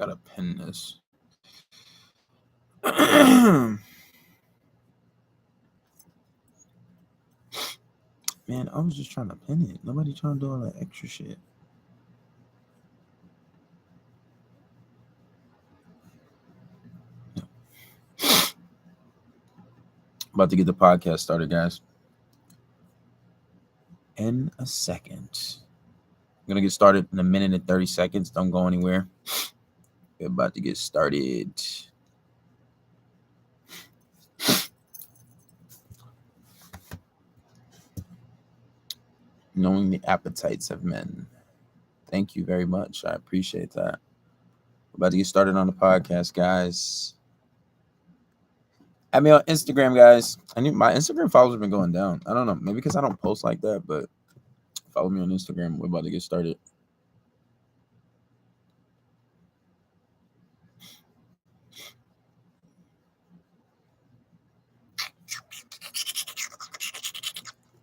gotta pin this. Man, I was just trying to pin it. Nobody trying to do all that extra shit. No. About to get the podcast started, guys. In a second. I'm going to get started in a minute and 30 seconds. Don't go anywhere. We're about to get started. Knowing the appetites of men. Thank you very much. I appreciate that. We're about to get started on the podcast, guys. Add me on Instagram, guys. My Instagram followers have been going down. I don't know. Maybe because I don't post like that, but follow me on Instagram. We're about to get started.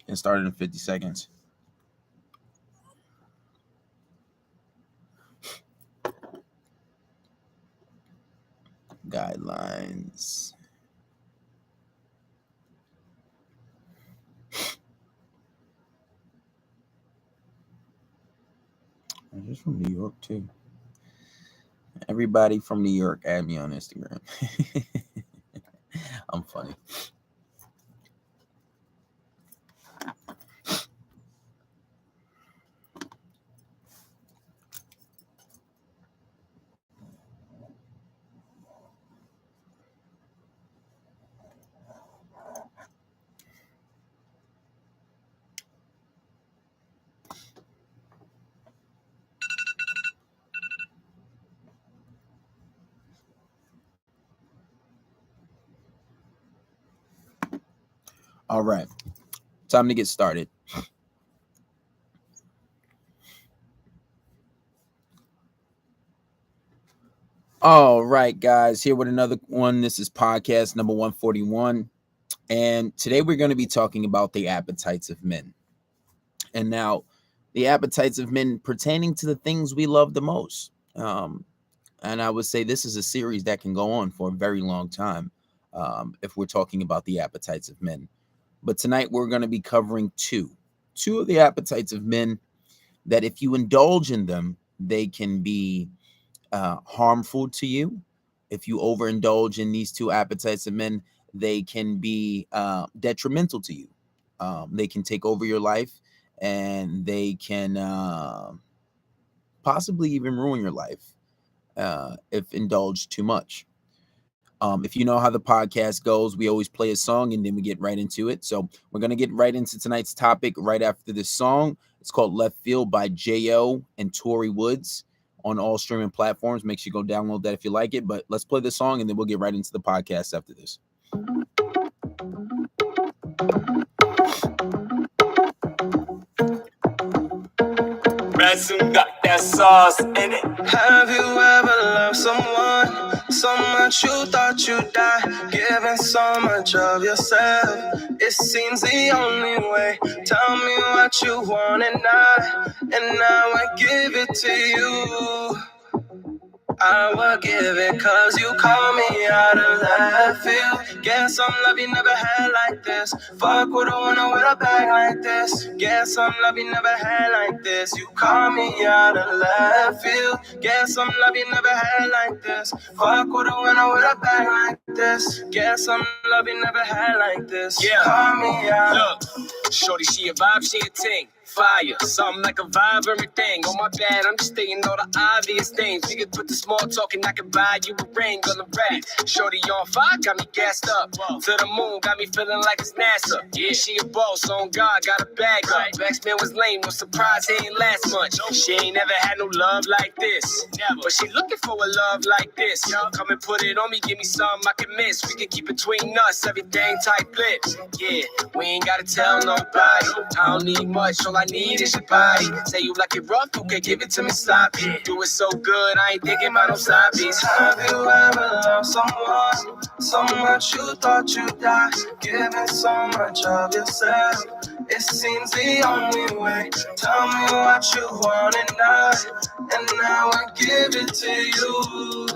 It started in 50 seconds. Guidelines. I'm just from New York too. Everybody from New York, add me on Instagram. I'm funny. All right, time to get started. All right, guys, here with another one. This is podcast number 141. And today we're going to be talking about the appetites of men. And now the appetites of men pertaining to the things we love the most. And I would say this is a series that can go on for a very long time if we're talking about the appetites of men. But tonight we're going to be covering two of the appetites of men that if you indulge in them, they can be harmful to you. If you overindulge in these two appetites of men, they can be detrimental to you. They can take over your life, and they can possibly even ruin your life if indulged too much. If you know how the podcast goes, we always play a song and then we get right into it. So we're going to get right into tonight's topic right after this song. It's called Left Field by J.O. and Tory Woods on all streaming platforms. Make sure you go download that if you like it. But let's play the song and then we'll get right into the podcast after this. Resin got that sauce in it. Have you ever loved someone so much you thought you'd die, giving so much of yourself? It seems the only way. Tell me what you want and I give it to you. I will give it cause you call me out of left field. Guess some love you never had like this. Fuck with a winner with a bag like this. Guess some love you never had like this. You call me out of left field. Guess some love you never had like this. Fuck with a winner with a bag like this. Guess some love you never had like this. Yeah, call me out. Look, shorty, she a vibe, she a ting. Fire, something like a vibe, everything. On my bad, I'm just stating all the obvious things. We could put the small talk and I can buy you a ring on the ready. Shorty on fire, got me gassed up. To the moon, got me feeling like it's NASA. Yeah, she a boss, on God, got a bag up. X-Men was lame, no surprise, he ain't last much. She ain't never had no love like this. But she looking for a love like this. Come and put it on me, give me something I can miss. We can keep between us, everything tight lips. Yeah, we ain't gotta tell nobody. I don't need much, all I need is your body. Say you like it rough, okay, give it to me sloppy. Do it so good, I ain't thinking about no sloppies. Have you ever loved someone so much you thought you'd die? Giving so much of yourself, it seems the only way. Tell me what you want and I will give it to you.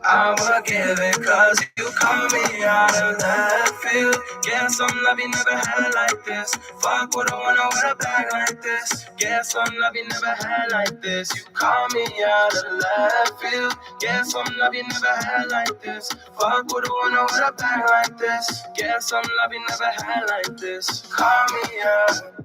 I will give it cause you call me out of left field. Yeah, some love you never had like this. Fuck with a winner with a bag like this. Yeah, some love you never had like this. You call me out of left field. Yeah, some love you never had like this. Fuck with a winner with a bag like this. Yeah, some love you never had like this. Call me out.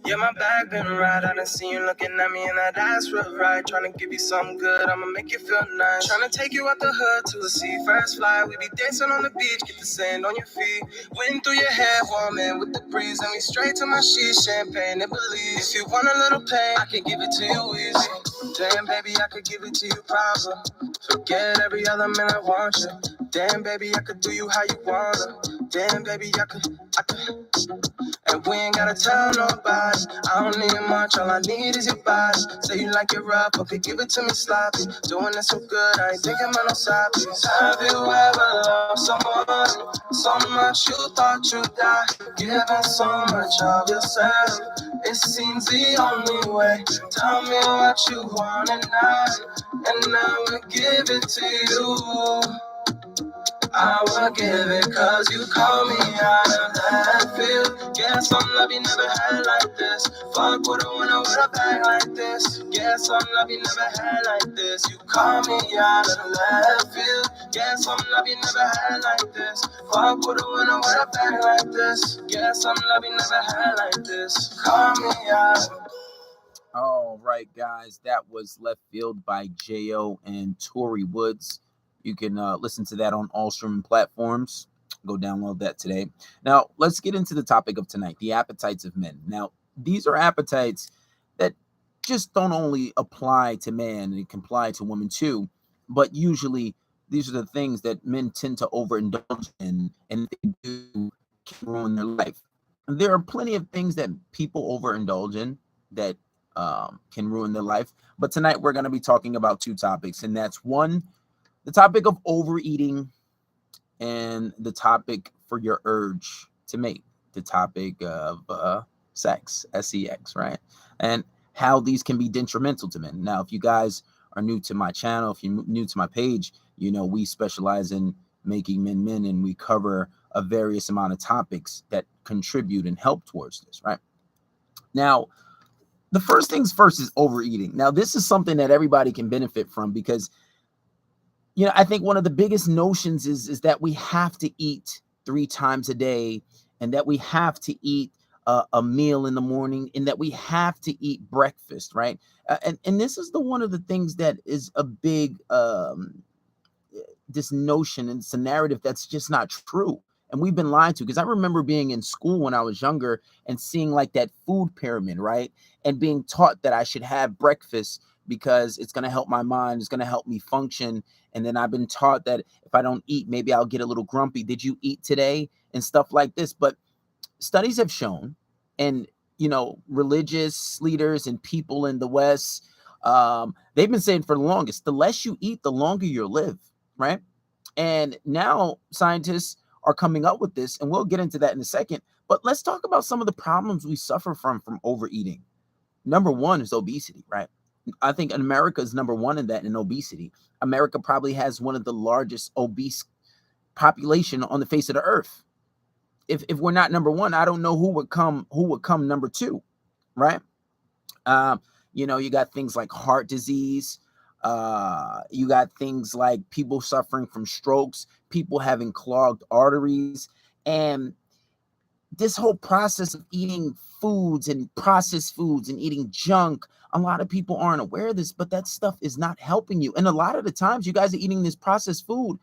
Yeah, my bag been right. I done seen you looking at me and that ass real right. Tryna give you something good, I'ma make you feel nice. Tryna take you out the hood to the sea, first fly. We be dancing on the beach, get the sand on your feet. Wind through your hair, warming with the breeze. And we straight to my sheets, champagne and Belize. If you want a little pain, I can give it to you easy. Damn, baby, I could give it to you proper. Forget every other man, I want you. Damn, baby, I could do you how you wanna. Damn, baby, I could. And we ain't gotta tell nobody. I don't need much, all I need is your body. Say you like it rough, okay, give it to me sloppy. Doing it so good, I ain't thinking about no sloppies. Have you ever loved someone so much you thought you'd die? Giving so much of yourself, it seems the only way. Tell me what you want and I will give it to you. I will give it cause you call me out of that field. Yeah, some love you never had like this. Fuck with a winner with a bag like this. Yeah, some love you never had like this. You call me out of that field. Yeah, some love you never had like this. Fuck with a winner with a bag like this. Yeah, some love you never had like this. Call me out. All right, guys, that was Left Field by J.O. and Tory Woods. You can listen to that on all streaming platforms. Go download that today. Now, let's get into the topic of tonight, the appetites of men. Now, these are appetites that just don't only apply to men, it can apply to women too, but usually these are the things that men tend to overindulge in, and they do can ruin their life. And there are plenty of things that people overindulge in that can ruin their life. But tonight we're going to be talking about two topics, and that's one, the topic of overeating, and the topic for your urge to mate, the topic of sex, sex, right? And how these can be detrimental to men. Now, if you guys are new to my channel, if you're new to my page, you know we specialize in making men men, and we cover a various amount of topics that contribute and help towards this, right? Now, the first things first is overeating. Now, this is something that everybody can benefit from because, you know, I think one of the biggest notions is that we have to eat 3 times a day, and that we have to eat a meal in the morning, and that we have to eat breakfast, right? And this is one of the things that is a big this notion, and it's a narrative that's just not true. And we've been lied to, because I remember being in school when I was younger and seeing like that food pyramid, right? And being taught that I should have breakfast because it's going to help my mind, it's going to help me function. And then I've been taught that if I don't eat, maybe I'll get a little grumpy. Did you eat today? And stuff like this. But studies have shown, and, you know, religious leaders and people in the West, they've been saying for the longest, the less you eat, the longer you'll live, right? And now scientists are coming up with this, and we'll get into that in a second. But let's talk about some of the problems we suffer from overeating. Number one is obesity, right? I think America is number one in that, in obesity. America probably has one of the largest obese population on the face of the earth. If we're not number one, I don't know who would come number two, right? You know, you got things like heart disease. You got things like people suffering from strokes, people having clogged arteries, and this whole process of eating foods and processed foods and eating junk. A lot of people aren't aware of this, but that stuff is not helping you. And a lot of the times you guys are eating this processed food,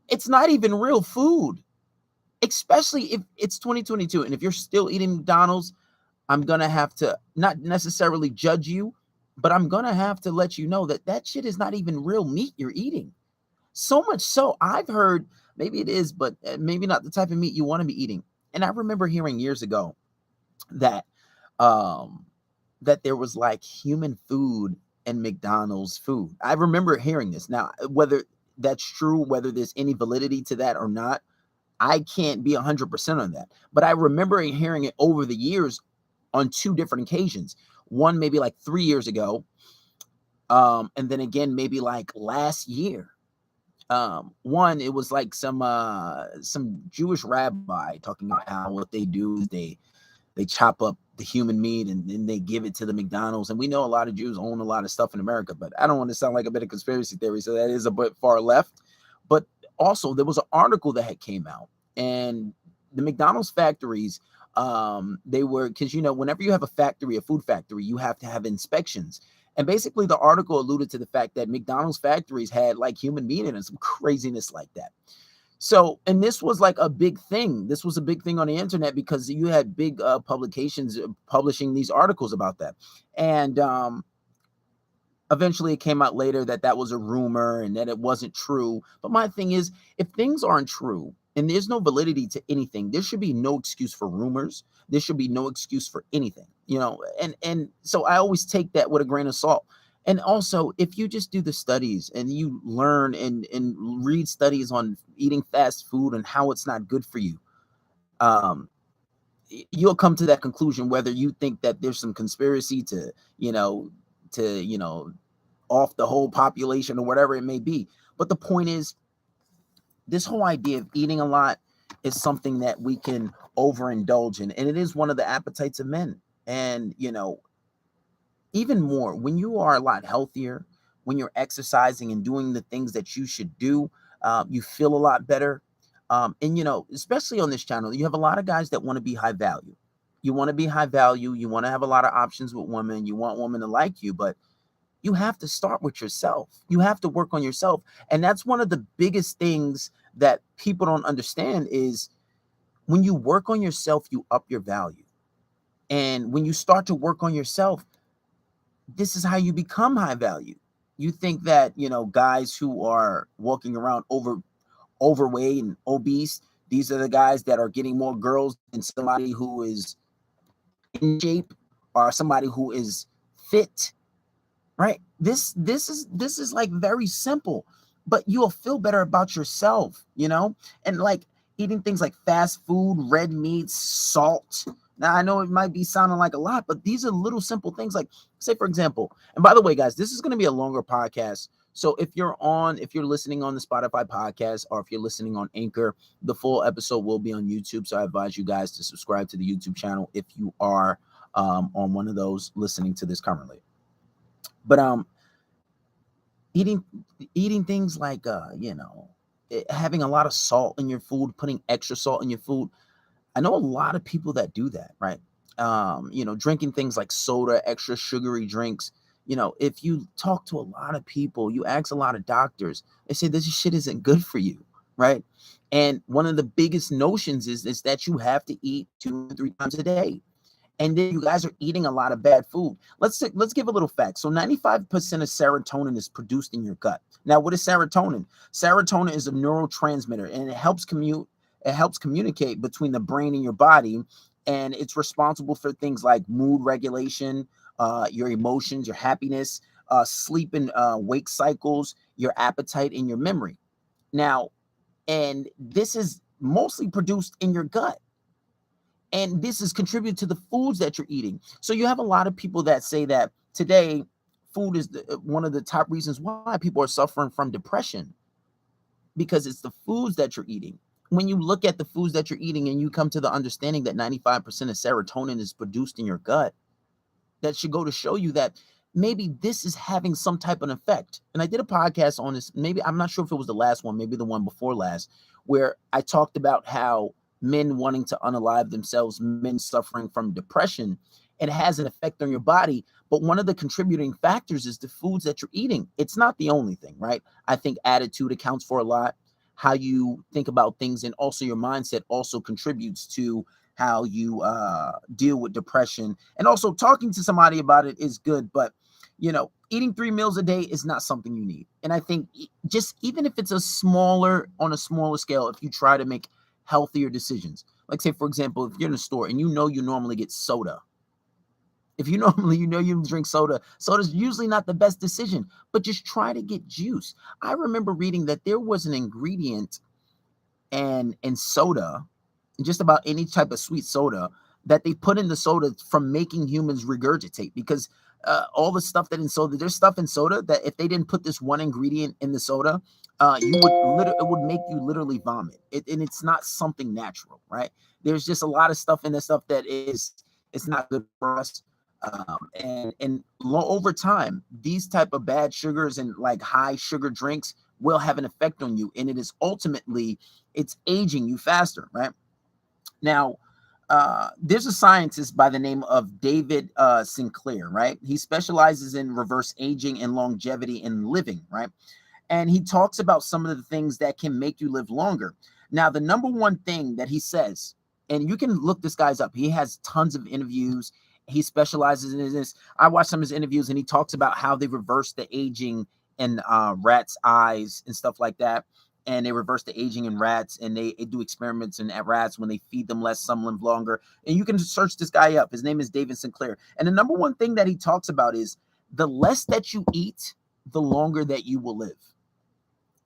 it's not even real food, especially if it's 2022. And if you're still eating McDonald's, I'm going to have to not necessarily judge you, but I'm going to have to let you know that that shit is not even real meat you're eating. So much so, I've heard, maybe it is, but maybe not the type of meat you want to be eating. And I remember hearing years ago that um that there was like human food and McDonald's food. I remember hearing this. Now, whether that's true, whether there's any validity to that or not, I can't be 100% on that. But I remember hearing it over the years on two different occasions. One maybe like 3 years ago, and then again maybe like last year. One, it was like some Jewish rabbi talking about how what they do is they chop up the human meat and then they give it to the McDonald's. And we know a lot of Jews own a lot of stuff in America, but I don't want to sound like a bit of conspiracy theory, so that is a bit far left. But also, there was an article that had came out, and the McDonald's factories, they were, because whenever you have a factory, a food factory, you have to have inspections. And basically, the article alluded to the fact that McDonald's factories had like human meat in it, some craziness like that. So, and this was like a big thing. This was a big thing on the internet because you had big publications publishing these articles about that. And eventually it came out later that that was a rumor and that it wasn't true. But my thing is, if things aren't true and there's no validity to anything, there should be no excuse for rumors. There should be no excuse for anything, and so I always take that with a grain of salt. And also, if you just do the studies and you learn and read studies on eating fast food and how it's not good for you, um, you'll come to that conclusion, whether you think that there's some conspiracy to off the whole population or whatever it may be. But the point is, this whole idea of eating a lot is something that we can overindulge in, and it is one of the appetites of men. And even more when you are a lot healthier, when you're exercising and doing the things that you should do, you feel a lot better. And especially on this channel, you have a lot of guys that want to be high value. You want to be high value. You want to have a lot of options with women. You want women to like you, but you have to start with yourself. You have to work on yourself. And that's one of the biggest things that people don't understand is when you work on yourself, you up your value. And when you start to work on yourself, this is how you become high value. You think that, guys who are walking around overweight and obese, these are the guys that are getting more girls than somebody who is in shape or somebody who is fit, right? This is like very simple, but you'll feel better about yourself, and like eating things like fast food, red meats, salt. Now, I know it might be sounding like a lot, but these are little simple things. Like, say, for example, and by the way, guys, this is going to be a longer podcast. So if you're listening on the Spotify podcast, or if you're listening on Anchor, the full episode will be on YouTube. So I advise you guys to subscribe to the YouTube channel if you are on one of those listening to this currently. But eating things like having a lot of salt in your food, putting extra salt in your food. I know a lot of people that do that, right? Drinking things like soda, extra sugary drinks. If you talk to a lot of people, you ask a lot of doctors, they say this shit isn't good for you, right? And one of the biggest notions is that you have to eat 2 or 3 times a day. And then you guys are eating a lot of bad food. Let's give a little fact. So 95% of serotonin is produced in your gut. Now, what is serotonin? Serotonin is a neurotransmitter, and it helps communicate between the brain and your body, and it's responsible for things like mood regulation, your emotions, your happiness, sleep and wake cycles, your appetite, and your memory. Now, and this is mostly produced in your gut. And this is contributed to the foods that you're eating. So you have a lot of people that say that today food is one of the top reasons why people are suffering from depression, because it's the foods that you're eating. When you look at the foods that you're eating and you come to the understanding that 95% of serotonin is produced in your gut, that should go to show you that maybe this is having some type of effect. And I did a podcast on this, maybe, I'm not sure if it was the last one, maybe the one before last, where I talked about how men wanting to unalive themselves, men suffering from depression, it has an effect on your body. But one of the contributing factors is the foods that you're eating. It's not the only thing, right? I think attitude accounts for a lot. How you think about things and also your mindset also contributes to how you deal with depression. And also talking to somebody about it is good, but eating 3 meals a day is not something you need. And I think just even if it's on a smaller scale, if you try to make healthier decisions, like say, for example, if you're in a store and you normally get soda, If you normally, you drink soda, soda's usually not the best decision, but just try to get juice. I remember reading that there was an ingredient and soda, just about any type of sweet soda, that they put in the soda from making humans regurgitate, because all the stuff that in soda, there's stuff in soda that if they didn't put this one ingredient in the soda, it would make you literally vomit. And it's not something natural, right? There's just a lot of stuff in this stuff that it's not good for us. Over time, these type of bad sugars and like high sugar drinks will have an effect on you, and it is ultimately, it's aging you faster, right? Now, there's a scientist by the name of David Sinclair, right? He specializes in reverse aging and longevity in living, right? And he talks about some of the things that can make you live longer. Now, the number one thing that he says, and you can look this guy's up, he has tons of interviews. He specializes in this. I watched some of his interviews, and he talks about how they reverse the aging in rats' eyes and stuff like that. And they reverse the aging in rats, and they do experiments in rats. When they feed them less, some live longer. And you can search this guy up. His name is David Sinclair. And the number one thing that he talks about is the less that you eat, the longer that you will live,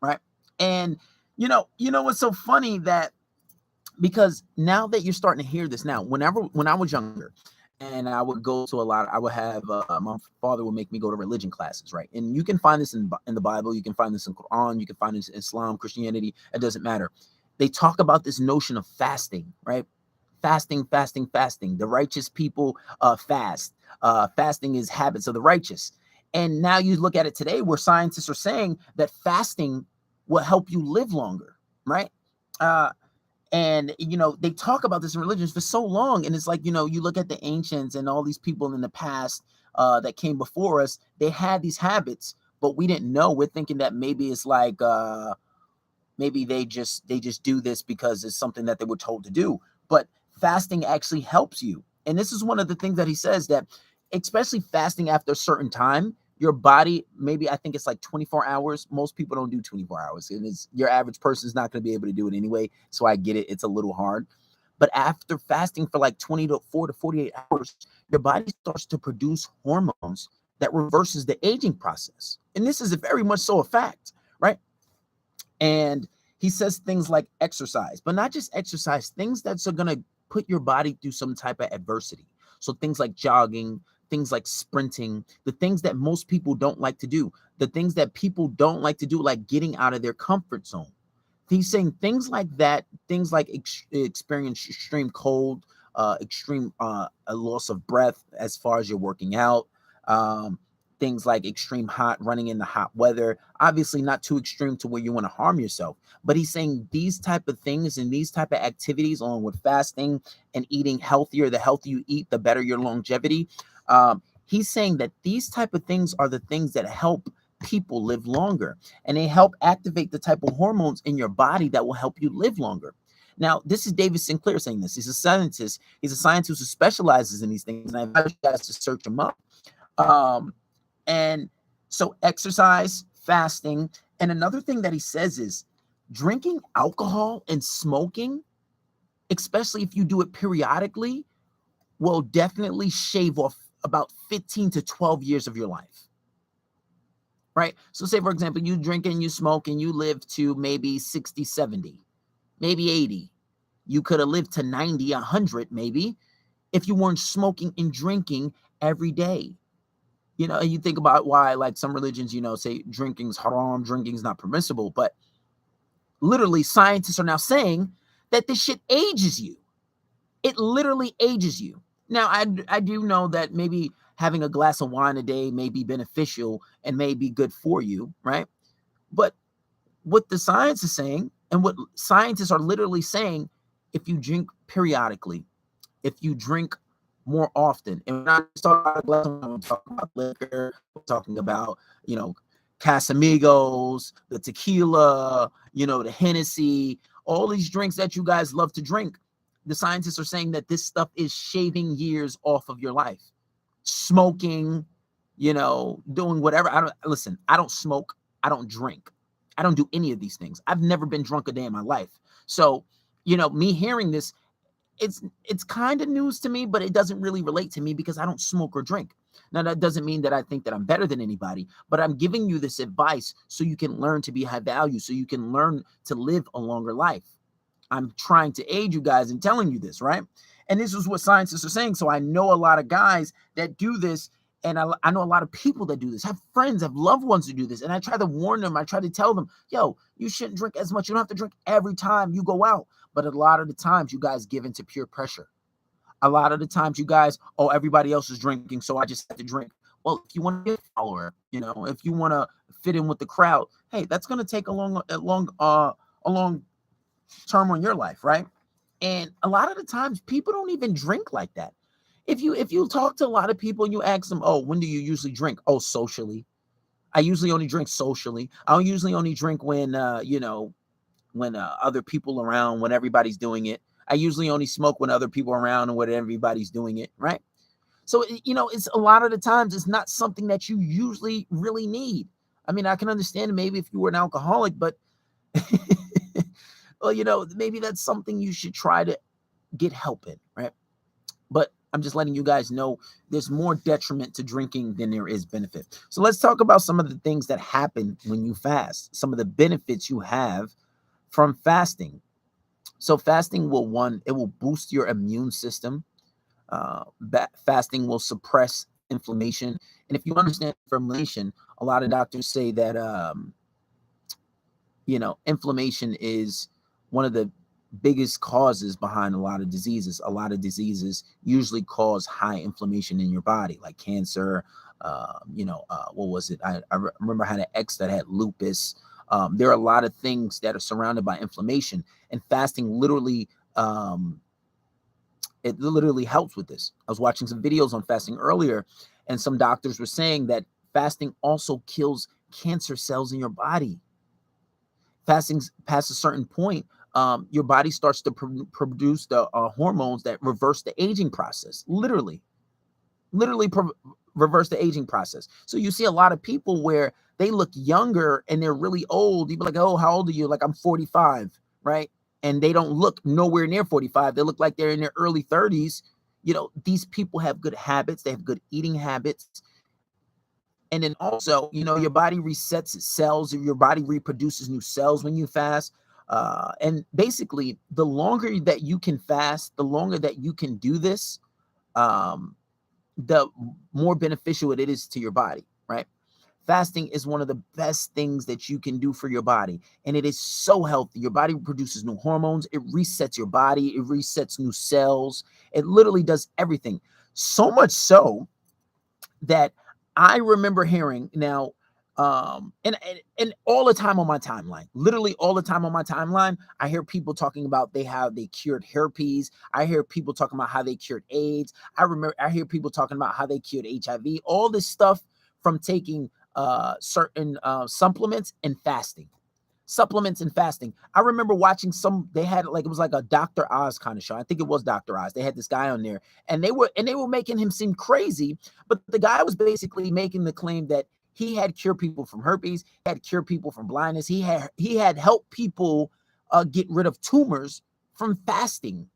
right? And you know what's so funny, that because now that you're starting to hear this now, when I was younger, and I would go to I would have, my father would make me go to religion classes, right? And you can find this in the Bible, you can find this in Quran, you can find this in Islam, Christianity, it doesn't matter. They talk about this notion of fasting, right? Fasting. The righteous people fast. Fasting is habits of the righteous. And now you look at it today, where scientists are saying that fasting will help you live longer, right? And they talk about this in religions for so long, and it's like, you look at the ancients and all these people in the past that came before us, they had these habits, but we didn't know. We're thinking that maybe it's like maybe they just do this because it's something that they were told to do. But fasting actually helps you, and this is one of the things that he says, that especially fasting after a certain time, your body, maybe, I think it's like 24 hours. Most people don't do 24 hours. And your average person is not going to be able to do it anyway. So I get it. It's a little hard. But after fasting for like 24 to 48 hours, your body starts to produce hormones that reverses the aging process. And this is very much so a fact, right? And he says things like exercise, but not just exercise, things that are going to put your body through some type of adversity. So things like jogging, things like sprinting, the things that most people don't like to do, the things that people don't like to do, like getting out of their comfort zone. He's saying things like that, things like experience extreme cold, extreme a loss of breath as far as you're working out, things like extreme hot, running in the hot weather, obviously not too extreme to where you want to harm yourself. But he's saying these type of things and these type of activities, along with fasting and eating healthier, the healthier you eat, the better your longevity. He's saying that these type of things are the things that help people live longer, and they help activate the type of hormones in your body that will help you live longer. Now, this is David Sinclair saying this. He's a scientist. He's a scientist who specializes in these things, and I invite you guys to search him up. And so exercise, fasting, and another thing that he says is drinking alcohol and smoking, especially if you do it periodically, will definitely shave off about 15 to 12 years of your life, right? So say, for example, you drink and you smoke and you live to maybe 60, 70, maybe 80. You could have lived to 90, 100 maybe, if you weren't smoking and drinking every day. And you think about why, like, some religions, say drinking's haram, drinking's not permissible. But literally, scientists are now saying that this shit ages you. It literally ages you. Now, I do know that maybe having a glass of wine a day may be beneficial and may be good for you, right? But what the science is saying, and what scientists are literally saying, if you drink periodically, if you drink more often, and we're not just talking about glass of wine, we're talking about liquor, we're talking about, Casamigos, the tequila, the Hennessy, all these drinks that you guys love to drink. The scientists are saying that this stuff is shaving years off of your life. Smoking, doing whatever. I don't smoke. I don't drink. I don't do any of these things. I've never been drunk a day in my life. So, me hearing this, it's kind of news to me, but it doesn't really relate to me because I don't smoke or drink. Now, that doesn't mean that I think that I'm better than anybody, but I'm giving you this advice so you can learn to be high value, so you can learn to live a longer life. I'm trying to aid you guys in telling you this, right? And this is what scientists are saying. So I know a lot of guys that do this, and I know a lot of people that do this, have friends, have loved ones who do this. And I try to warn them. I try to tell them, yo, you shouldn't drink as much. You don't have to drink every time you go out. But a lot of the times you guys give into peer pressure. A lot of the times you guys, oh, everybody else is drinking, so I just have to drink. Well, if you want to be a follower, if you want to fit in with the crowd, hey, that's going to take a long term on your life, right? And a lot of the times people don't even drink like that. If you talk to a lot of people and you ask them, oh, when do you usually drink? Oh, socially. I usually only drink socially. I usually only drink when when other people around, when everybody's doing it. I usually only smoke when other people are around and when everybody's doing it, right? So it's a lot of the times it's not something that you usually really need. I mean, I can understand maybe if you were an alcoholic, but well, maybe that's something you should try to get help in, right? But I'm just letting you guys know there's more detriment to drinking than there is benefit. So let's talk about some of the things that happen when you fast, some of the benefits you have from fasting. So fasting it will boost your immune system. Fasting will suppress inflammation. And if you understand inflammation, a lot of doctors say that, inflammation is one of the biggest causes behind a lot of diseases. A lot of diseases usually cause high inflammation in your body, like cancer. What was it? I remember I had an ex that had lupus. There are a lot of things that are surrounded by inflammation, and fasting literally, it literally helps with this. I was watching some videos on fasting earlier, and some doctors were saying that fasting also kills cancer cells in your body. Fasting past a certain point, your body starts to produce the hormones that reverse the aging process. Literally reverse the aging process. So you see a lot of people where they look younger and they're really old. You be like, oh, how old are you? Like, I'm 45, right? And they don't look nowhere near 45. They look like they're in their early 30s. These people have good habits. They have good eating habits. And then also, your body resets its cells. Your body reproduces new cells when you fast. And basically, the longer that you can fast, the longer that you can do this, the more beneficial it is to your body, right? Fasting is one of the best things that you can do for your body. And it is so healthy. Your body produces new hormones. It resets your body. It resets new cells. It literally does everything. So much so that I remember hearing now, and all the time on my timeline, literally all the time on my timeline, I hear people talking about they cured herpes. I hear people talking about how they cured AIDS. I hear people talking about how they cured HIV. All this stuff from taking certain supplements and fasting. I remember watching they had it was like a Dr. Oz kind of show. I think it was Dr. Oz. They had this guy on there, and they were making him seem crazy, but the guy was basically making the claim that he had cured people from herpes, he had cured people from blindness, he had helped people get rid of tumors from fasting,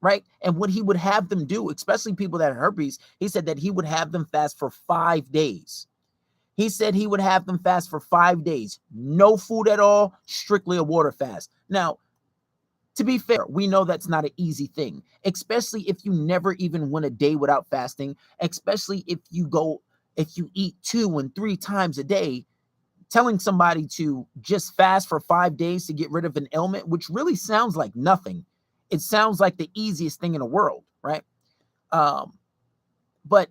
right? And what he would have them do, especially people that had herpes, he said that he would have them fast for 5 days. He said he would have them fast for 5 days. No food at all, strictly a water fast. Now, to be fair, we know that's not an easy thing, especially if you never even went a day without fasting, especially if you eat 2 and 3 times a day. Telling somebody to just fast for 5 days to get rid of an ailment, which really sounds like nothing. It sounds like the easiest thing in the world, right? But,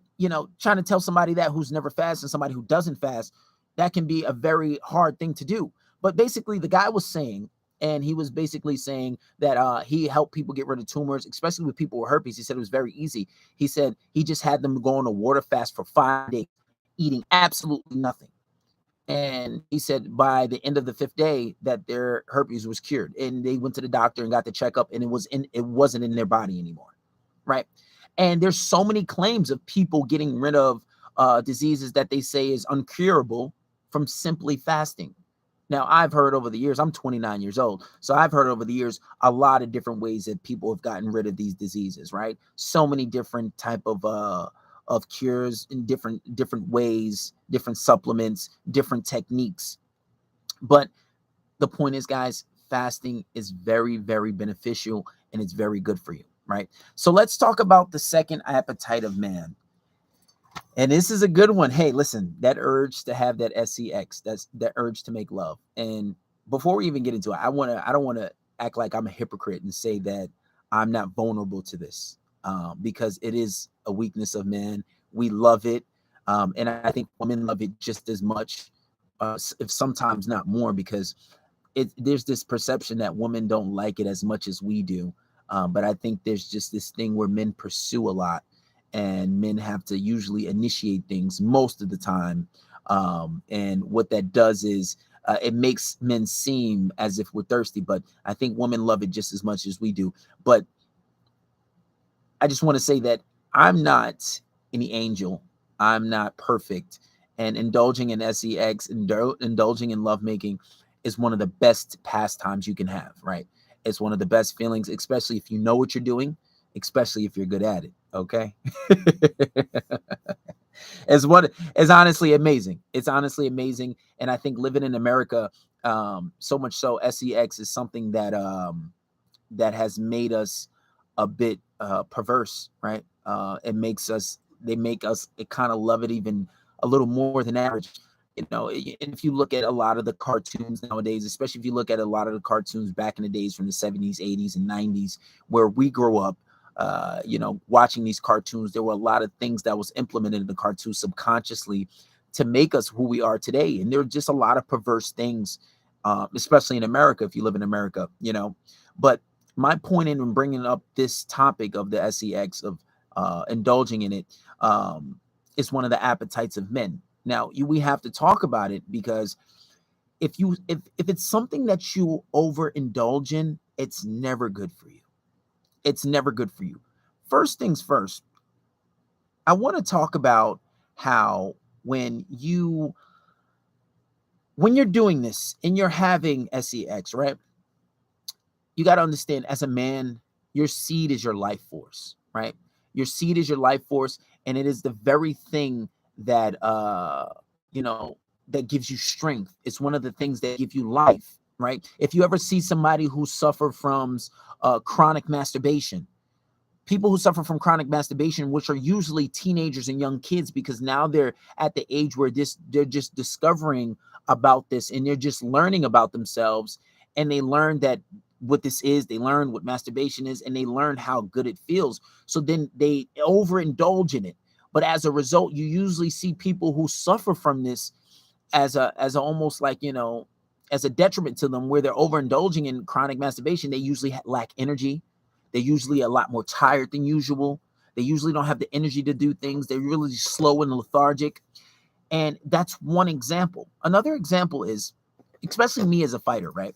trying to tell somebody that who's never fasted and somebody who doesn't fast, that can be a very hard thing to do. But basically, the guy was saying, and he was basically saying that he helped people get rid of tumors, especially with people with herpes. He said it was very easy. He said he just had them go on a water fast for 5 days, eating absolutely nothing. And he said by the end of the 5th day that their herpes was cured. And they went to the doctor and got the checkup, and it wasn't in their body anymore, right? And there's so many claims of people getting rid of diseases that they say is uncurable from simply fasting. Now, I've heard over the years, I'm 29 years old, so I've heard over the years a lot of different ways that people have gotten rid of these diseases, right? So many different type of cures in different ways, different supplements, different techniques. But the point is, guys, fasting is very, very beneficial and it's very good for you, right? So let's talk about the second appetite of man. And this is a good one. Hey, listen, that urge to have that sex, that's that urge to make love. And before we even get into it, I don't want to act like I'm a hypocrite and say that I'm not vulnerable to this, because it is a weakness of man. We love it. And I think women love it just as much, if sometimes not more, because there's this perception that women don't like it as much as we do. But I think there's just this thing where men pursue a lot, and men have to usually initiate things most of the time. And what that does is, it makes men seem as if we're thirsty, but I think women love it just as much as we do. But I just want to say that I'm not any angel. I'm not perfect. And indulging in sex, indulging in lovemaking is one of the best pastimes you can have, right? It's one of the best feelings, especially if you know what you're doing, especially if you're good at it. Okay. It's honestly amazing. It's honestly amazing. And I think living in America, so much so, sex is something that has made us a bit perverse, right? They make us kind of love it even a little more than average. And if you look at a lot of the cartoons nowadays, especially if you look at a lot of the cartoons back in the days from the 70s, 80s, and 90s, where we grew up, watching these cartoons, there were a lot of things that was implemented in the cartoon subconsciously to make us who we are today. And there are just a lot of perverse things, especially in America, if you live in America, But my point in bringing up this topic of the sex, of indulging in it, is one of the appetites of men. Now, we have to talk about it, because if it's something that you overindulge in, it's never good for you. It's never good for you. First things first, I want to talk about how when you're doing this and you're having sex, right? You got to understand, as a man, your seed is your life force, right? Your seed is your life force, and it is the very thing that that gives you strength. It's one of the things that give you life, right? If you ever see somebody who suffer from chronic masturbation, people who suffer from chronic masturbation, which are usually teenagers and young kids, because now they're at the age where they're just discovering about this, and they're just learning about themselves, and they learn that what this is, they learn what masturbation is, and they learn how good it feels. So then they overindulge in it. But as a result, you usually see people who suffer from this as almost like, as a detriment to them, where they're overindulging in chronic masturbation. They usually lack energy. They're usually a lot more tired than usual. They usually don't have the energy to do things. They're really slow and lethargic. And that's one example. Another example is, especially me as a fighter, right?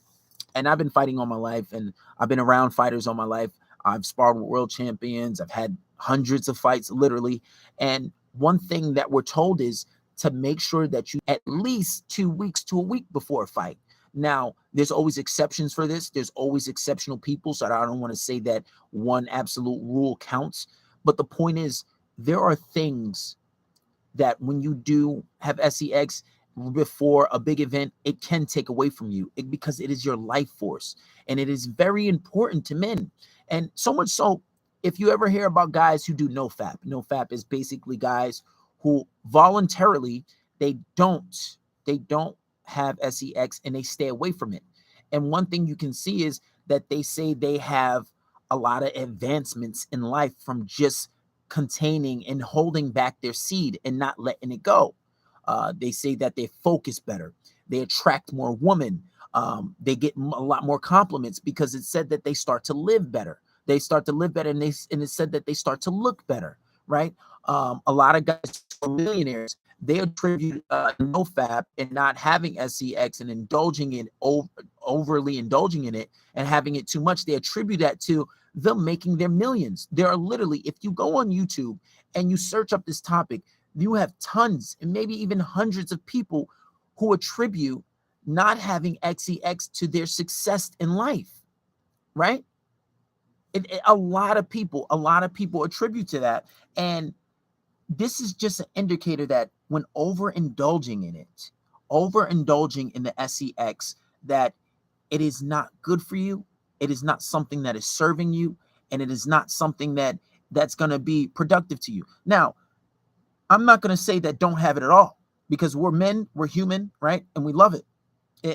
And I've been fighting all my life, and I've been around fighters all my life. I've sparred with world champions. I've had hundreds of fights, literally. And one thing that we're told is to make sure that you at least 2 weeks to a week before a fight. Now, there's always exceptions for this. There's always exceptional people. So I don't want to say that one absolute rule counts. But the point is, there are things that when you do have sex before a big event, it can take away from you, because it is your life force, and it is very important to men. And so much so, if you ever hear about guys who do no fap is basically guys who voluntarily, they don't have sex, and they stay away from it. And one thing you can see is that they say they have a lot of advancements in life from just containing and holding back their seed and not letting it go. They say that they focus better, they attract more women, they get a lot more compliments, because it said that they start to live better. They start to live better, and it said that they start to look better, right? A lot of guys who are millionaires, they attribute no fap and not having sex and indulging in overly indulging in it and having it too much. They attribute that to them making their millions. There are literally, if you go on YouTube and you search up this topic, you have tons and maybe even hundreds of people who attribute not having XEX to their success in life, right? A lot of people attribute to that. And this is just an indicator that when overindulging in it, overindulging in the SEX, that it is not good for you. It is not something that is serving you, and it is not something that's going to be productive to you. Now, I'm not going to say that don't have it at all, because we're men, we're human, right? And we love it.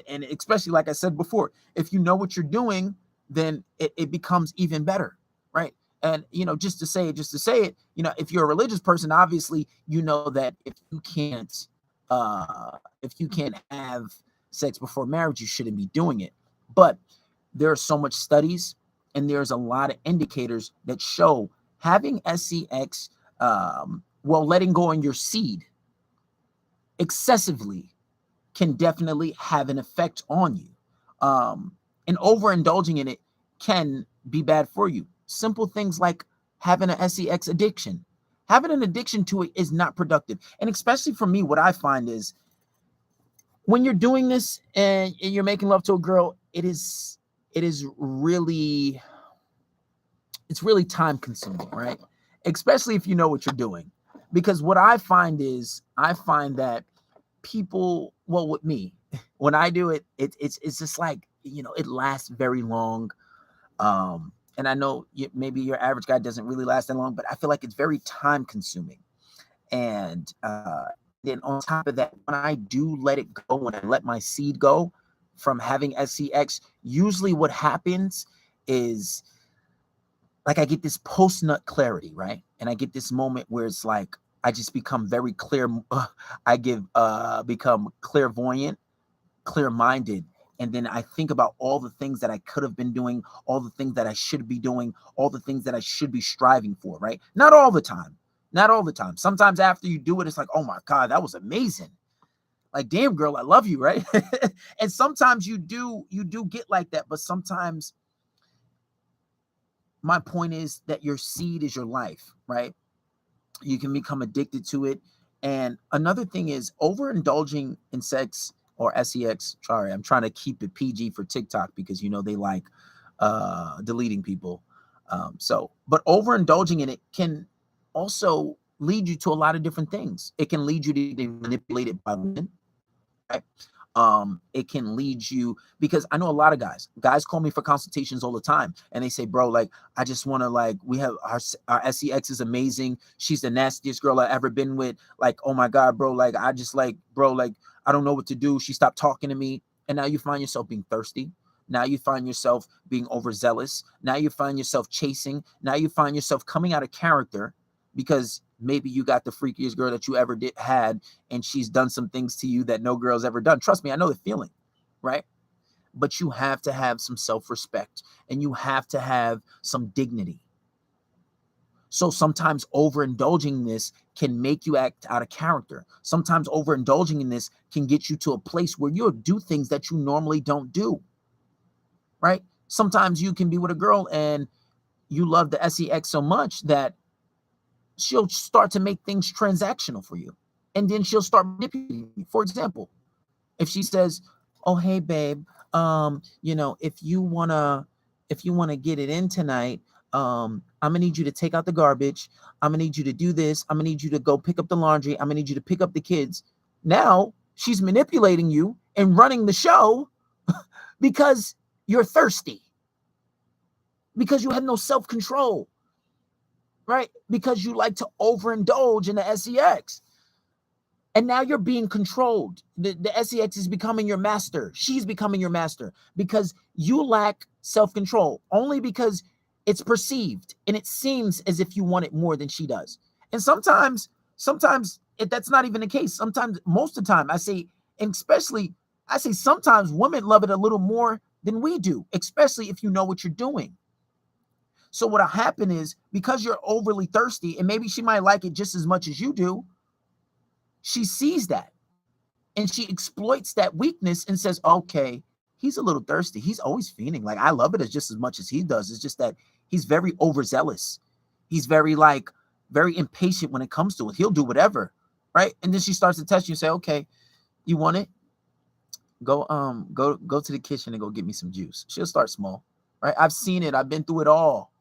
And especially, like I said before, if you know what you're doing, then it becomes even better, right? And, just to say it, if you're a religious person, obviously, you know that if you can't have sex before marriage, you shouldn't be doing it. But there are so much studies, and there's a lot of indicators that show having SEX, letting go on your seed excessively can definitely have an effect on you. And overindulging in it can be bad for you. Simple things like having an SEX addiction. Having an addiction to it is not productive. And especially for me, what I find is when you're doing this and you're making love to a girl, it's really time consuming, right? Especially if you know what you're doing. Because what I find that people, with me, when I do it, it's just like, it lasts very long. And I know maybe your average guy doesn't really last that long, but I feel like it's very time consuming. And then on top of that, when I do let it go, when I let my seed go from having SEX, usually what happens is, like, I get this post-nut clarity, right? And I get this moment where it's like, I just become very clear. Become clairvoyant, clear-minded. And then I think about all the things that I could have been doing, all the things that I should be doing, all the things that I should be striving for, right? Not all the time. Sometimes after you do it, it's like, oh my God, that was amazing. Like, damn, girl, I love you, right? And sometimes you do get like that, but sometimes my point is that your seed is your life, right? You can become addicted to it. And another thing is overindulging in sex or SEX. Sorry, I'm trying to keep it PG for TikTok because, they like deleting people. But overindulging in it can also lead you to a lot of different things. It can lead you to be manipulated by women, right? It can lead you, because I know a lot of guys call me for consultations all the time, and they say, bro, like, I just want to, like, we have our SEX is amazing. She's the nastiest girl I ever been with. Like, oh my God, bro, like, I just, like, bro, like, I don't know what to do. She stopped talking to me. And now you find yourself being thirsty. Now you find yourself being overzealous. Now you find yourself chasing. Now you find yourself coming out of character because maybe you got the freakiest girl that you ever had, and she's done some things to you that no girl's ever done. Trust me, I know the feeling, right? But you have to have some self-respect, and you have to have some dignity. So sometimes overindulging in this can make you act out of character. Sometimes overindulging in this can get you to a place where you'll do things that you normally don't do, right? Sometimes you can be with a girl and you love the SEX so much that she'll start to make things transactional for you. And then she'll start manipulating you. For example, if she says, oh, hey, babe, if you wanna get it in tonight, I'm gonna need you to take out the garbage. I'm gonna need you to do this. I'm gonna need you to go pick up the laundry. I'm gonna need you to pick up the kids. Now she's manipulating you and running the show because you're thirsty, because you have no self-control, right? Because you like to overindulge in the SEX. And now you're being controlled. The SEX is becoming your master. She's becoming your master because you lack self-control, only because it's perceived and it seems as if you want it more than she does. And sometimes that's not even the case. Sometimes, most of the time, I say sometimes women love it a little more than we do, especially if you know what you're doing. So what'll happen is, because you're overly thirsty, and maybe she might like it just as much as you do, she sees that and she exploits that weakness and says, okay, he's a little thirsty. He's always fiending. Like, I love it just as much as he does. It's just that he's very overzealous. He's very impatient when it comes to it. He'll do whatever, right? And then she starts to test you and say, okay, you want it? go to the kitchen and go get me some juice. She'll start small, right? I've seen it. I've been through it all.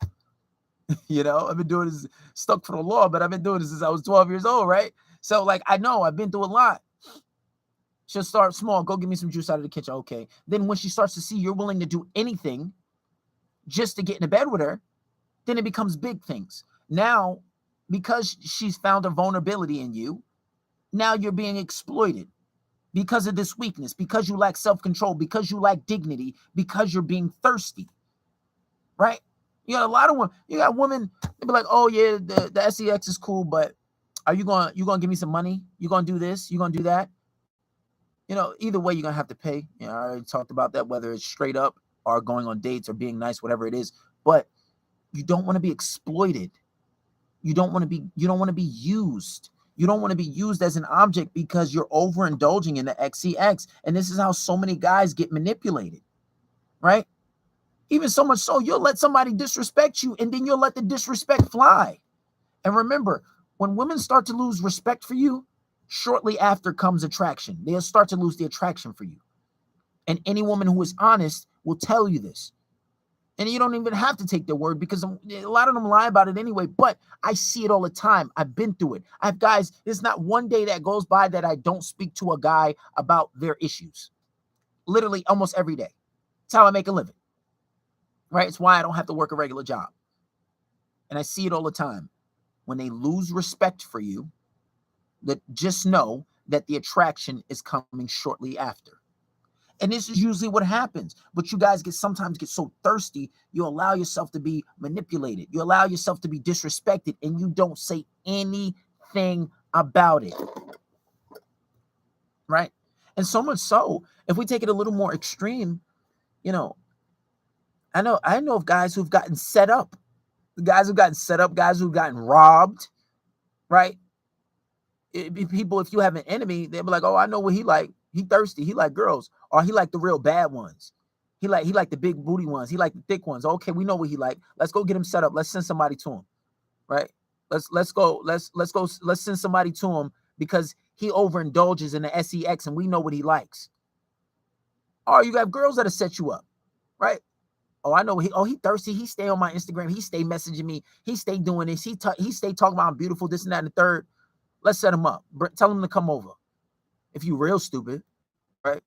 I've been doing this, stuck for the law, but I've been doing this since I was 12 years old, right? So like, I know I've been through a lot. She'll start small. Go get me some juice out of the kitchen. Okay. Then when she starts to see you're willing to do anything just to get into bed with her, then it becomes big things. Now, because she's found a vulnerability in you, now you're being exploited because of this weakness, because you lack self-control, because you lack dignity, because you're being thirsty, right? You got a lot of women. You got women, they be like, oh yeah, the sex is cool, but are you gonna give me some money? You gonna do this? You gonna do that? Either way, you're gonna have to pay. I already talked about that, whether it's straight up or going on dates or being nice, whatever it is. But you don't want to be exploited. You don't want to be used. You don't want to be used as an object because you're overindulging in the XCX. And this is how so many guys get manipulated, right? Even so much so, you'll let somebody disrespect you and then you'll let the disrespect fly. And remember, when women start to lose respect for you, shortly after comes attraction. They'll start to lose the attraction for you. And any woman who is honest will tell you this. And you don't even have to take their word because a lot of them lie about it anyway. But I see it all the time. I've been through it. I have guys, there's not one day that goes by that I don't speak to a guy about their issues. Literally almost every day. It's how I make a living. Right? It's why I don't have to work a regular job. And I see it all the time. When they lose respect for you, that just know that the attraction is coming shortly after. And this is usually what happens. But you guys sometimes get so thirsty, you allow yourself to be manipulated. You allow yourself to be disrespected, and you don't say anything about it. Right? And so much so, if we take it a little more extreme, I know of guys who've gotten set up. Guys who've gotten robbed, right? People, if you have an enemy, they'll be like, oh, I know what he like. He thirsty. He like girls, or he like the real bad ones. He like the big booty ones. He like the thick ones. Okay, we know what he like. Let's go get him set up. Let's send somebody to him, right? Let's send somebody to him because he overindulges in the sex and we know what he likes. Or you got girls that'll set you up, right? Oh, I know he thirsty. He stay on my Instagram. He stay messaging me. He stay doing this. He stay talking about I'm beautiful, this and that and the third. Let's set him up. Tell him to come over. If you real stupid, right?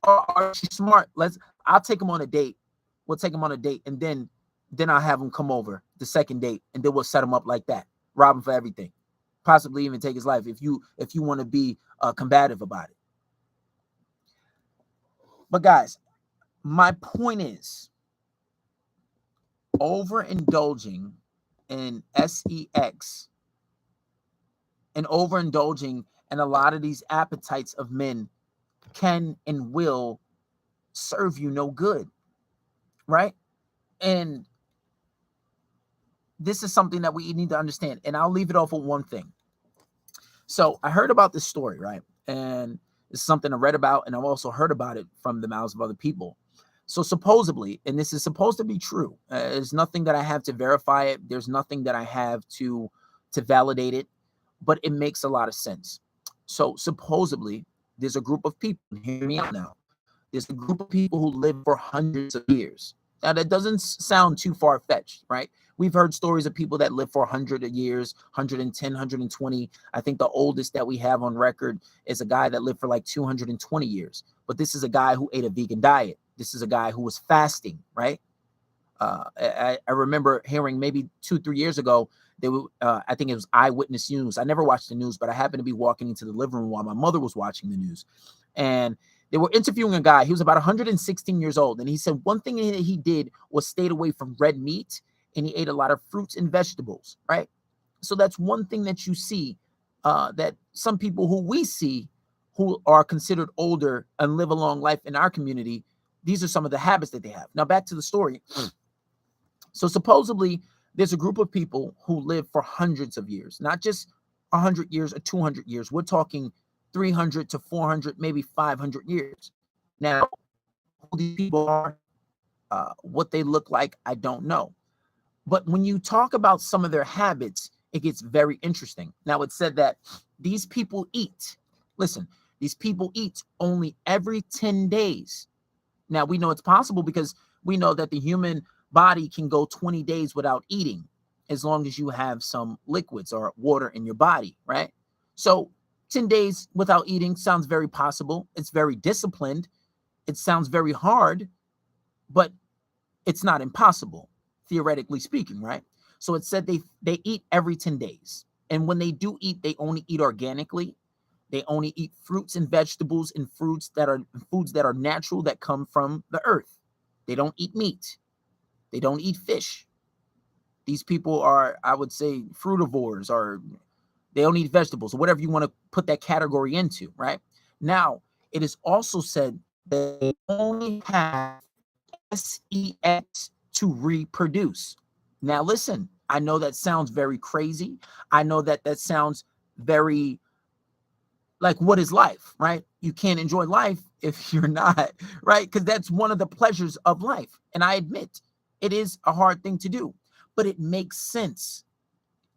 Or she's smart. I'll take him on a date. We'll take him on a date, and then I'll have him come over the second date, and then we'll set him up like that. Rob him for everything. Possibly even take his life if you want to be combative about it. But guys, my point is, overindulging in sex and overindulging in a lot of these appetites of men can and will serve you no good, right? And this is something that we need to understand. And I'll leave it off with one thing. So I heard about this story, right? And it's something I read about, and I've also heard about it from the mouths of other people. So supposedly, and this is supposed to be true, there's nothing that I have to verify it. There's nothing that I have to validate it, but it makes a lot of sense. So supposedly, there's a group of people, hear me out now. There's a group of people who live for hundreds of years. Now, that doesn't sound too far-fetched, right? We've heard stories of people that live for 100 years, 110, 120. I think the oldest that we have on record is a guy that lived for like 220 years. But this is a guy who ate a vegan diet. This is a guy who was fasting, right? I remember hearing maybe 2-3 years ago, I think it was Eyewitness News. I never watched the news, but I happened to be walking into the living room while my mother was watching the news. And they were interviewing a guy. He was about 116 years old. And he said one thing that he did was stayed away from red meat, and he ate a lot of fruits and vegetables, right? So that's one thing that you see, that some people who we see who are considered older and live a long life in our community, these are some of the habits that they have. Now, back to the story. So supposedly, there's a group of people who live for hundreds of years, not just 100 years or 200 years. We're talking 300 to 400, maybe 500 years. Now, who these people are, what they look like, I don't know. But when you talk about some of their habits, it gets very interesting. Now, it's said that these people eat. Listen, These people eat only every 10 days. Now, we know it's possible because we know that the human body can go 20 days without eating as long as you have some liquids or water in your body, right? So 10 days without eating sounds very possible. It's very disciplined. It sounds very hard, but it's not impossible, theoretically speaking, right? So it said they eat every 10 days. And when they do eat, they only eat organically. They only eat fruits and vegetables and foods that are natural, that come from the earth. They don't eat meat. They don't eat fish. These people are, I would say, frutivores, or they don't eat vegetables, or whatever you want to put that category into, right? Now, it is also said that they only have sex to reproduce. Now, listen, I know that sounds very crazy. I know that sounds very like, what is life, right? You can't enjoy life if you're not, right? Because that's one of the pleasures of life. And I admit it is a hard thing to do, but it makes sense.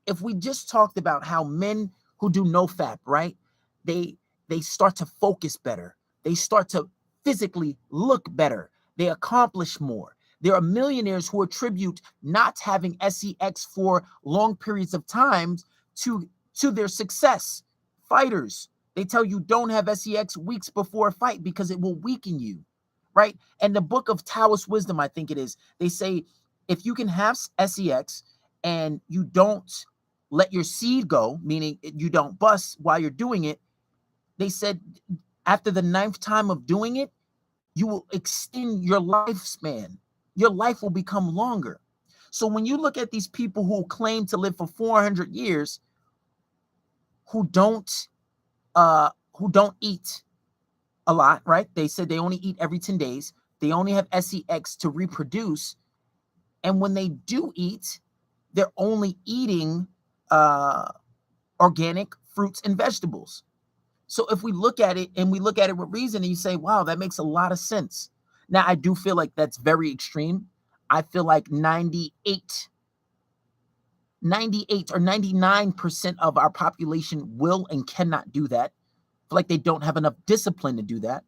If we just talked about how men who do no fap, right? They start to focus better. They start to physically look better. They accomplish more. There are millionaires who attribute not having sex for long periods of time to their success. Fighters, they tell you don't have sex weeks before a fight because it will weaken you, right? And the book of Taoist wisdom, I think it is, they say if you can have sex and you don't let your seed go, meaning you don't bust while you're doing it, they said after the 9th time of doing it, you will extend your lifespan. Your life will become longer. So when you look at these people who claim to live for 400 years, who don't eat a lot, right? They said they only eat every 10 days. They only have sex to reproduce. And when they do eat, they're only eating organic fruits and vegetables. So if we look at it and we look at it with reason, and you say, wow, that makes a lot of sense. Now, I do feel like that's very extreme. I feel like 98 or 99% of our population will and cannot do that. I feel like they don't have enough discipline to do that.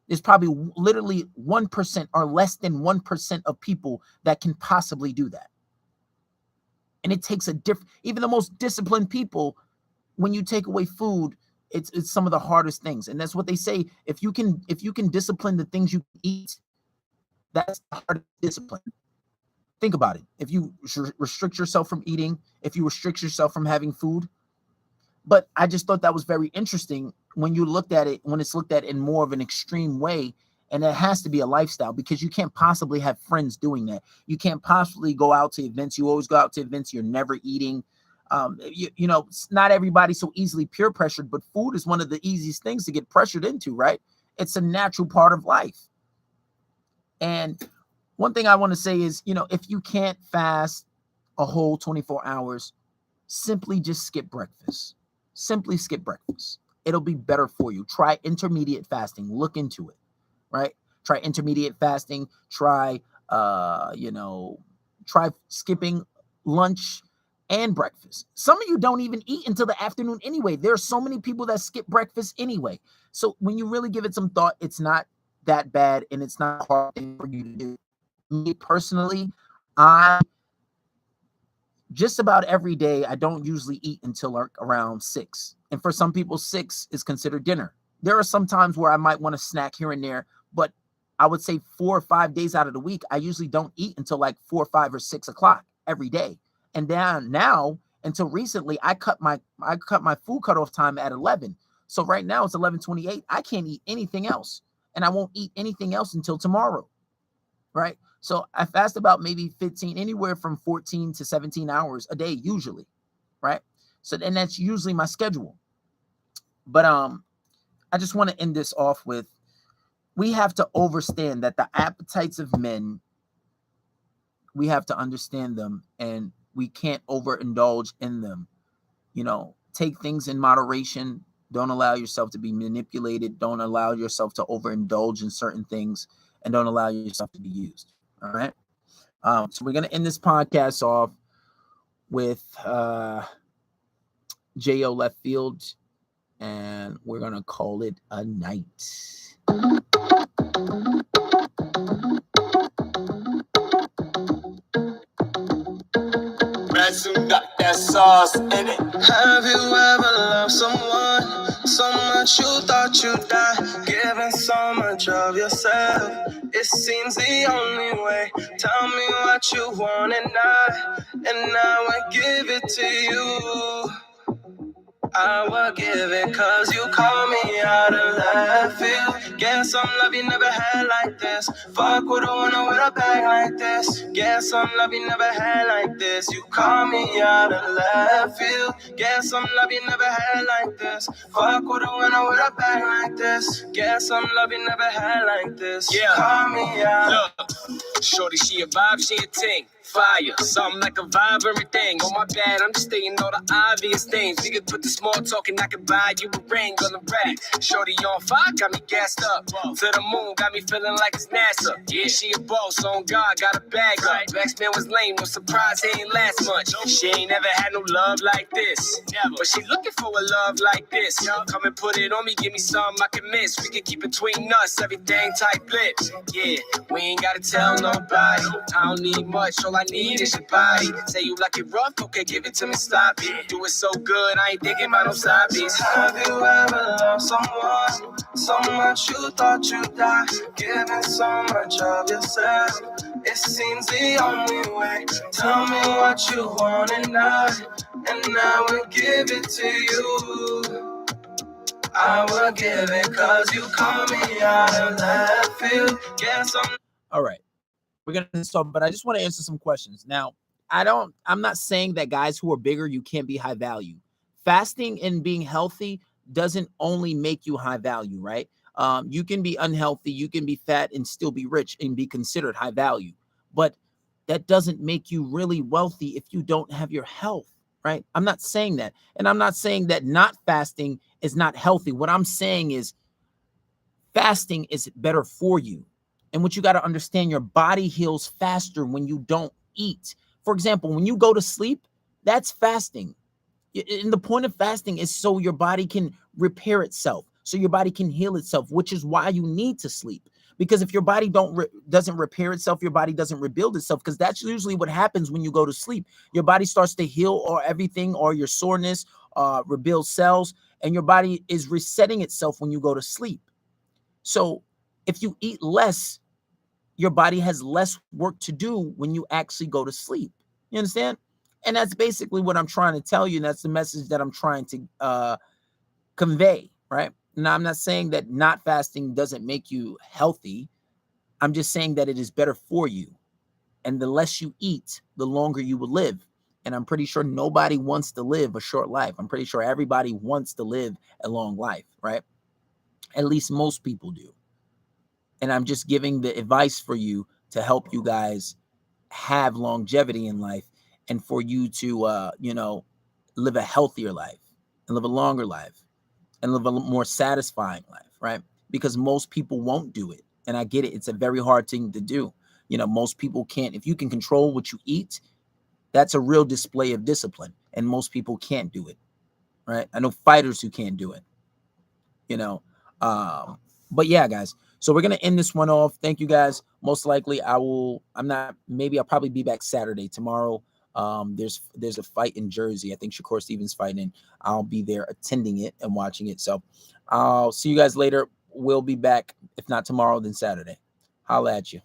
There's probably literally 1% or less than 1% of people that can possibly do that. And it takes even the most disciplined people, when you take away food, it's some of the hardest things. And that's what they say. If you can discipline the things you eat, that's the hardest discipline. Think about it. If you restrict yourself from eating, if you restrict yourself from having food. But I just thought that was very interesting when you looked at it, when it's looked at in more of an extreme way. And it has to be a lifestyle, because you can't possibly have friends doing that. You can't possibly go out to events. You always go out to events. You're never eating. You know, not everybody's so easily peer pressured, but food is one of the easiest things to get pressured into, right? It's a natural part of life. And one thing I want to say is, you know, if you can't fast a whole 24 hours, simply just skip breakfast. Simply skip breakfast. It'll be better for you. Try intermediate fasting. Look into it, right? Try intermediate fasting. Try, try skipping lunch and breakfast. Some of you don't even eat until the afternoon anyway. There are so many people that skip breakfast anyway. So when you really give it some thought, it's not that bad, and it's not a hard thing for you to do. Me personally, I just about every day, I don't usually eat until around 6. And for some people, 6 is considered dinner. There are some times where I might want to snack here and there, but I would say 4 or 5 days out of the week, I usually don't eat until like 4 or 5 or 6 o'clock every day. And then now, until recently, I cut my food cutoff time at 11. So right now it's 11:28. I can't eat anything else, and I won't eat anything else until tomorrow, right? So I fast about maybe 15, anywhere from 14 to 17 hours a day, usually, right? So then that's usually my schedule. But I just want to end this off with, we have to understand that the appetites of men, we have to understand them, and we can't overindulge in them. You know, take things in moderation. Don't allow yourself to be manipulated. Don't allow yourself to overindulge in certain things, and don't allow yourself to be used. All right. So we're going to end this podcast off with J.O. Left Field. and we're gonna call it a night. Got that sauce in it. Have you ever loved someone so much you thought you'd die, giving so much of yourself? It seems the only way. Tell me what you want and I give it to you. I will give it cause you call me out of left field. Get some love you never had like this. Fuck with a winner with a bag like this. Get some love you never had like this. You call me out of left field. Get some love you never had like this. Fuck with a winner with a bag like this. Get some love you never had like this. Yeah, call me out. Look. Shorty, she a vibe, she a ting. Fire, something like a vibe, everything. Oh my bad, I'm just stating all the obvious things. We could put the small talk and I could buy you a ring on the rack. Shorty on fire, got me gassed up. To the moon, got me feeling like it's NASA. Yeah, she a boss, on God, got a bag up. X-Men was lame, no surprise, he ain't last much. She ain't never had no love like this. But she looking for a love like this. Come and put it on me, give me something I can miss. We can keep between us, everything tight lips. Yeah, we ain't gotta tell nobody. I don't need much, all I need is your body. Say you like it rough, okay, give it to me, stop it. Do it so good, I ain't thinking about no side beats. Have you ever loved someone so much you thought you'd die, giving so much of yourself? It seems the only way. Tell me what you want and I will give it to you. I will give it cause you call me out of left field. Yes, All right, we're gonna stop, but I just want to answer some questions. Now, I'm not saying that guys who are bigger, you can't be high value. Fasting and being healthy doesn't only make you high value, right? You can be unhealthy, you can be fat and still be rich and be considered high value. But that doesn't make you really wealthy if you don't have your health, right? I'm not saying that. And I'm not saying that not fasting is not healthy. What I'm saying is fasting is better for you. And what you got to understand, your body heals faster when you don't eat. For example, when you go to sleep, that's fasting. And the point of fasting is so your body can repair itself, so your body can heal itself, which is why you need to sleep. Because if your body doesn't repair itself, your body doesn't rebuild itself, because that's usually what happens when you go to sleep. Your body starts to heal or everything, or your soreness, rebuild cells, and your body is resetting itself when you go to sleep. So if you eat less, your body has less work to do when you actually go to sleep. You understand? And that's basically what I'm trying to tell you. And that's the message that I'm trying to convey, right? Now, I'm not saying that not fasting doesn't make you healthy. I'm just saying that it is better for you. And the less you eat, the longer you will live. And I'm pretty sure nobody wants to live a short life. I'm pretty sure everybody wants to live a long life, right? At least most people do. And I'm just giving the advice for you to help you guys have longevity in life and for you to, live a healthier life and live a longer life and live a more satisfying life, right? Because most people won't do it. And I get it. It's a very hard thing to do. Most people can't. If you can control what you eat, that's a real display of discipline. And most people can't do it, right? I know fighters who can't do it, but yeah, guys. So we're going to end this one off. Thank you guys. Most likely I'll probably be back Saturday. Tomorrow, there's a fight in Jersey. I think Shakur Stevens fighting. I'll be there attending it and watching it. So I'll see you guys later. We'll be back. If not tomorrow, then Saturday. Holla at you.